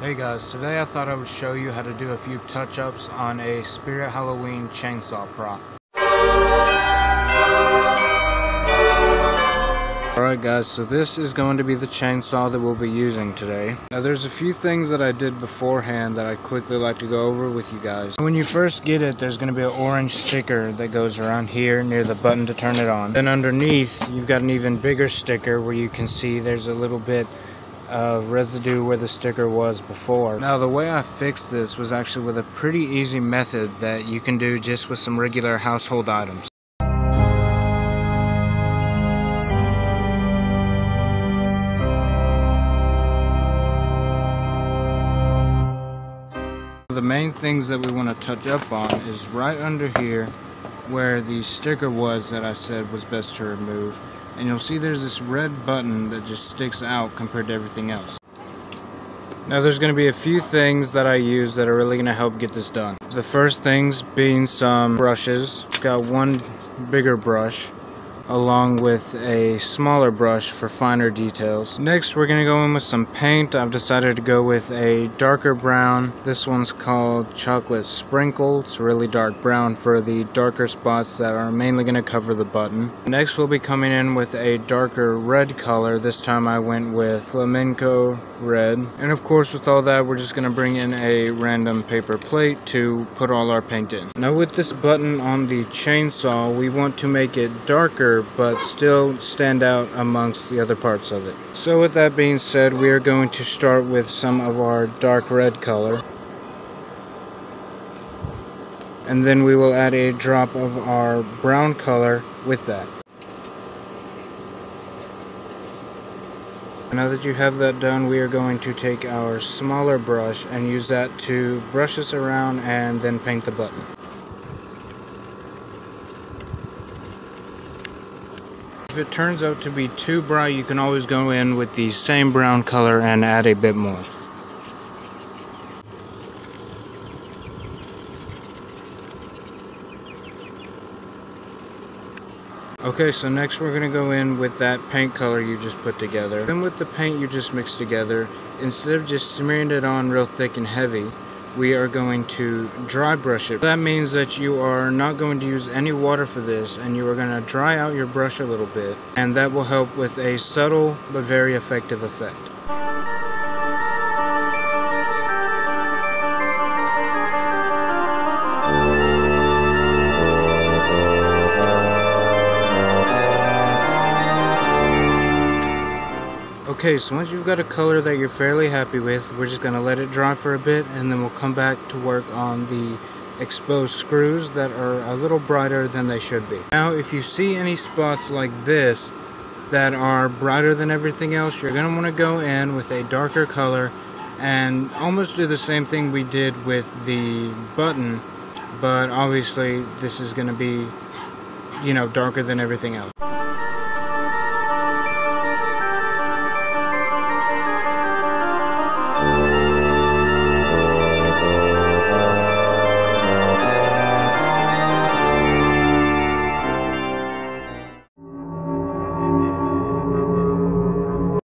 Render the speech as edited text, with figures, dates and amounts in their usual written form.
Hey guys, today I thought I would show you how to do a few touch-ups on a Spirit Halloween chainsaw prop. Alright guys, so this is going to be the chainsaw that we'll be using today. Now there's a few things that I did beforehand that I'd quickly like to go over with you guys. When you first get it, there's going to be an orange sticker that goes around here near the button to turn it on. Then underneath, you've got an even bigger sticker where you can see there's a little bit of residue where the sticker was before. Now the way I fixed this was actually with a pretty easy method that you can do just with some regular household items. The main things that we want to touch up on is right under here where the sticker was that I said was best to remove. And you'll see there's this red button that just sticks out compared to everything else. Now there's going to be a few things that I use that are really going to help get this done. The first things being some brushes. I've got one bigger brush along with a smaller brush for finer details. Next we're going to go in with some paint. I've decided to go with a darker brown. This one's called Chocolate Sprinkle. It's really dark brown for the darker spots that are mainly going to cover the button. Next we'll be coming in with a darker red color. This time I went with Flamenco Red. And of course with all that we're just going to bring in a random paper plate to put all our paint in. Now with this button on the chainsaw we want to make it darker but still stand out amongst the other parts of it. So with that being said, we are going to start with some of our dark red color. And then we will add a drop of our brown color with that. Now that you have that done, we are going to take our smaller brush and use that to brush this around and then paint the button. If it turns out to be too bright, you can always go in with the same brown color and add a bit more. Okay, so next we're going to go in with that paint color you just put together. Then with the paint you just mixed together, instead of just smearing it on real thick and heavy, we are going to dry brush it. That means that you are not going to use any water for this and you are going to dry out your brush a little bit, and that will help with a subtle but very effective effect. Okay, so once you've got a color that you're fairly happy with, we're just going to let it dry for a bit and then we'll come back to work on the exposed screws that are a little brighter than they should be. Now if you see any spots like this that are brighter than everything else, you're going to want to go in with a darker color and almost do the same thing we did with the button, but obviously this is going to be, darker than everything else.